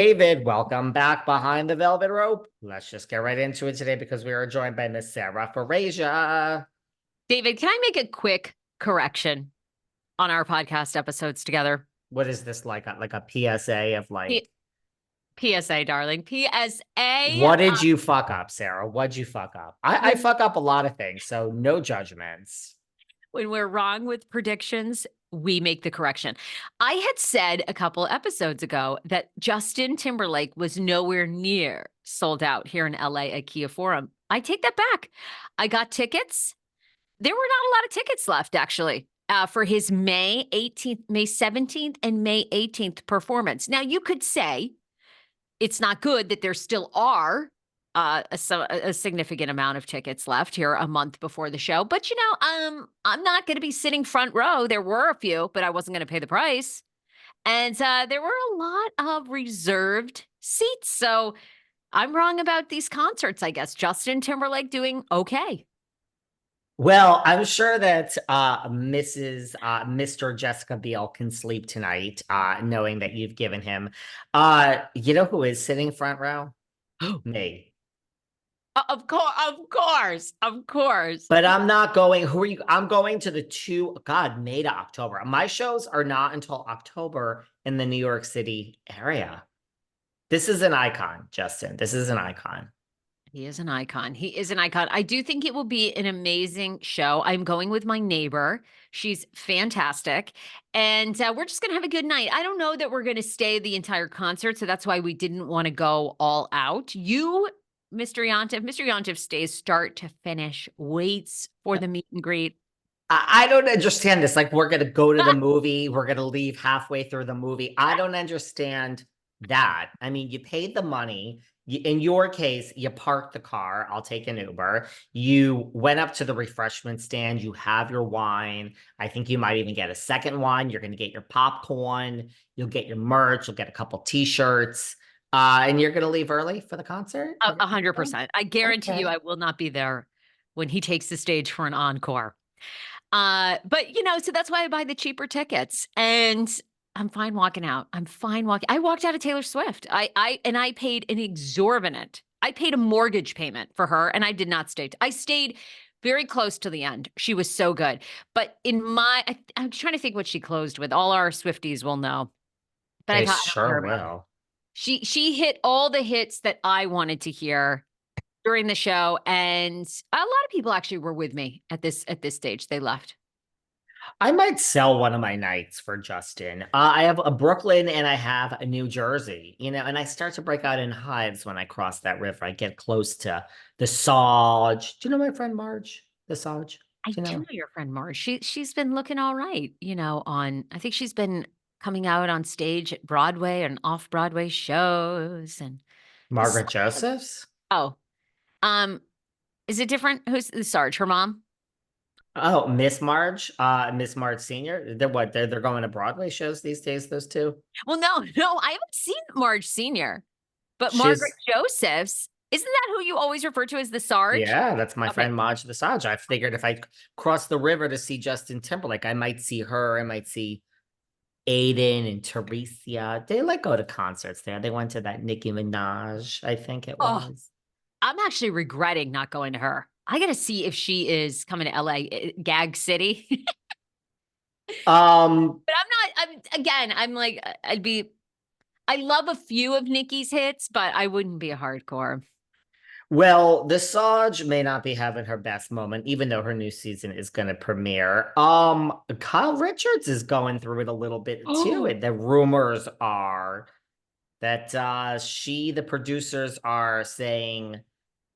David, welcome back behind the velvet rope. Let's just get right into it today because we are joined by Miss Sarah Farasia. David, can I make a quick correction on our podcast episodes together? What is this like a PSA of P- PSA, darling. PSA. what did you fuck up, Sarah? What'd you fuck up? I When, fuck up a lot of things, so no judgments. when we're wrong with predictions, we make the correction. I had said a couple episodes ago that Justin Timberlake was nowhere near sold out here in LA at Kia Forum. I take that back. I got tickets. There were not a lot of tickets left, actually. For his May 18th, May 17th, and May 18th performance. Now, you could say it's not good that there still are a significant amount of tickets left here a month before the show. But, I'm not going to be sitting front row. There were a few, but I wasn't going to pay the price. And there were a lot of reserved seats. So I'm wrong about these concerts, I guess. Justin Timberlake doing okay. Well, I'm sure that Mr. Jessica Biel can sleep tonight, knowing that you've given him. You know who is sitting front row? Me. Of course. But I'm not going. Who are you? I'm going to May to October. My shows are not until October in the New York City area. This is an icon, Justin. This is an icon. He is an icon. He is an icon. I do think it will be an amazing show. I'm going with my neighbor. She's fantastic. And we're just going to have a good night. I don't know that we're going to stay the entire concert. So that's why we didn't want to go all out. Mr. Yontef stays start to finish, waits for the meet and greet. I don't understand this. Like, we're going to go to the movie. We're going to leave halfway through the movie. I don't understand that. I mean, you paid the money. In your case, you parked the car. I'll take an Uber. You went up to the refreshment stand. You have your wine. I think you might even get a second wine. You're going to get your popcorn. You'll get your merch. You'll get a couple t-shirts. And you're going to leave early for the concert? 100%. I guarantee you Okay. I will not be there when he takes the stage for an encore. But so that's why I buy the cheaper tickets. And I'm fine walking out. I'm fine walking. I walked out of Taylor Swift. I paid an exorbitant. I paid a mortgage payment for her, and I did not stay. I stayed very close to the end. She was so good. But I'm trying to think what she closed with. All our Swifties will know. But They I don't sure care about it. will. She hit all the hits that I wanted to hear during the show, and a lot of people actually were with me at this stage. They left. I might sell one of my nights for Justin. I have a Brooklyn and I have a New Jersey, and I start to break out in hives when I cross that river. I get close to the Saj. Do you know my friend Marge? The Saj? I Do you do know? know your friend Marge. She's been looking all right, I think she's been coming out on stage at Broadway and off Broadway shows and this. Margaret Josephs? Oh, um, is it different? Who's the Sarge? Her mom? Oh, Miss Marge Senior. They're going to Broadway shows these days, those two? Well, no, I haven't seen Marge Senior, but Margaret She's Josephs. Isn't that who you always refer to as the Sarge? Yeah, that's my Okay. friend Marge the Saj. I figured if I cross the river to see Justin Timberlake, I might see her. I might see Aiden and Teresa. They like go to concerts there. They went to that Nicki Minaj, I think it Oh, was. I'm actually regretting not going to her. I got to see if she is coming to LA, Gag City. Um, But I'm like, I love a few of Nicki's hits, but I wouldn't be a hardcore. well, the Saj may not be having her best moment, even though her new season is going to premiere. Kyle Richards is going through it a little bit too. Oh, And the rumors are that the producers are saying,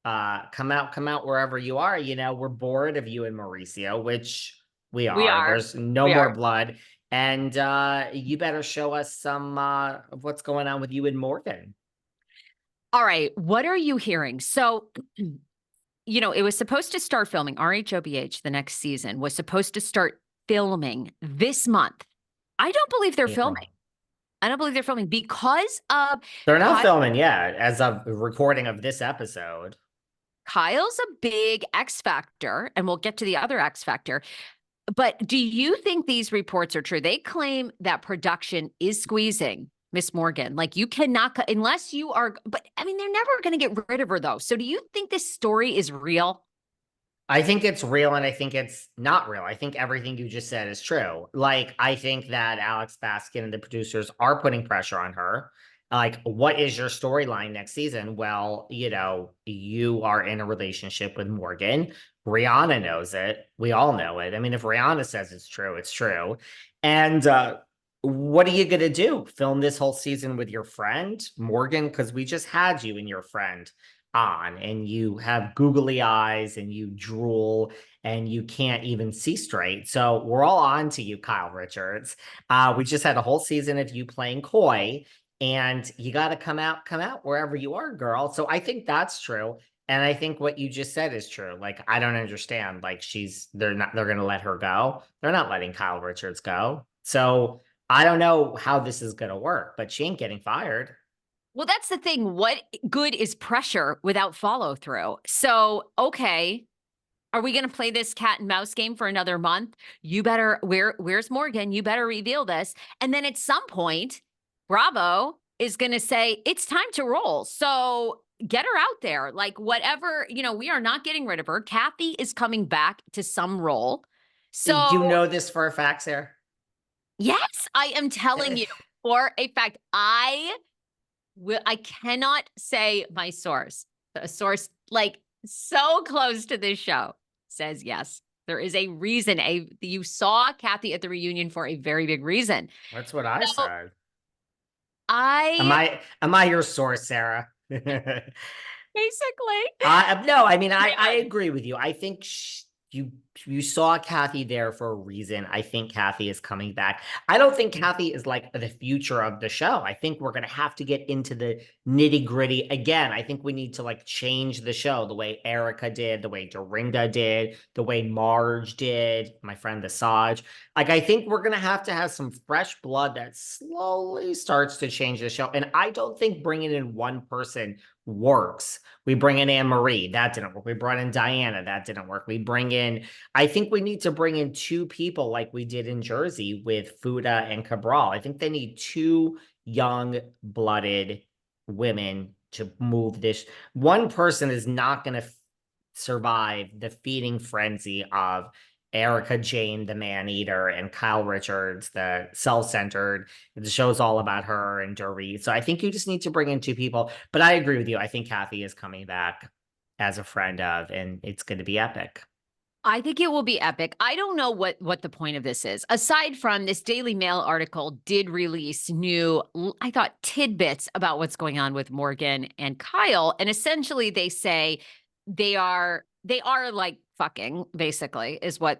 come out wherever you are. We're bored of you and Mauricio, which we we are. are. There's no We more are. blood. And you better show us some of what's going on with you and Morgan. All right. What are you hearing? So, it was supposed to start filming. RHOBH, the next season, was supposed to start filming this month. I don't believe they're filming. April. I don't believe they're filming because of They're not Kyle. filming yet, as of recording of this episode. Kyle's a big X factor, and we'll get to the other X factor. But do you think these reports are true? They claim that production is squeezing Miss Morgan. Like you cannot, unless you are, but I mean, they're never going to get rid of her though. So do you think this story is real? I think it's real and I think it's not real. I think everything you just said is true. Like, I think that Alex Baskin and the producers are putting pressure on her. Like, what is your storyline next season? Well, you are in a relationship with Morgan. Rihanna knows it. We all know it. I mean, if Rihanna says it's true, it's true. And what are you going to do? Film this whole season with your friend, Morgan? Because we just had you and your friend on and you have googly eyes and you drool and you can't even see straight. So we're all on to you, Kyle Richards. We just had a whole season of you playing coy and you got to come out wherever you are, girl. So I think that's true. And I think what you just said is true. Like, I don't understand. Like, they're going to let her go. They're not letting Kyle Richards go. So I don't know how this is going to work, but she ain't getting fired. Well, that's the thing. What good is pressure without follow through? So, okay, are we going to play this cat and mouse game for another month? You better, where's Morgan? You better reveal this. And then at some point, Bravo is going to say, it's time to roll. So get her out there. Like whatever, we are not getting rid of her. Kathy is coming back to some role. So You know this for a fact, Sarah? yes, I am telling you for a fact. I cannot say my source. A source like so close to this show says yes. There is a reason. You saw Kathy at the reunion for a very big reason. That's what I So said. Am I I your source, Sarah? basically No, I mean, pretty I much. agree with you. I think you saw Kathy there for a reason. I think Kathy is coming back. I don't think Kathy is like the future of the show. I think we're gonna have to get into the nitty-gritty again. I think we need to like change the show the way Erica did, the way Dorinda did, the way Marge did, my friend the Saj. Like, I think we're gonna have to have some fresh blood that slowly starts to change the show. And I don't think bringing in one person works. We bring in Anne Marie, that didn't work. We brought in Diana, that didn't work. I think we need to bring in two people like we did in Jersey with Fuda and Cabral. I think they need two young blooded women to move this. One person is not going to survive the feeding frenzy of Erica Jane, the man eater, and Kyle Richards, the self centered. The show's all about her and Dorit. So I think you just need to bring in two people. But I agree with you. I think Kathy is coming back as a friend of, and it's going to be epic. I think it will be epic. I don't know what the point of this is. Aside from this Daily Mail article did release new, I thought, tidbits about what's going on with Morgan and Kyle. And essentially they say they are like fucking, basically, is what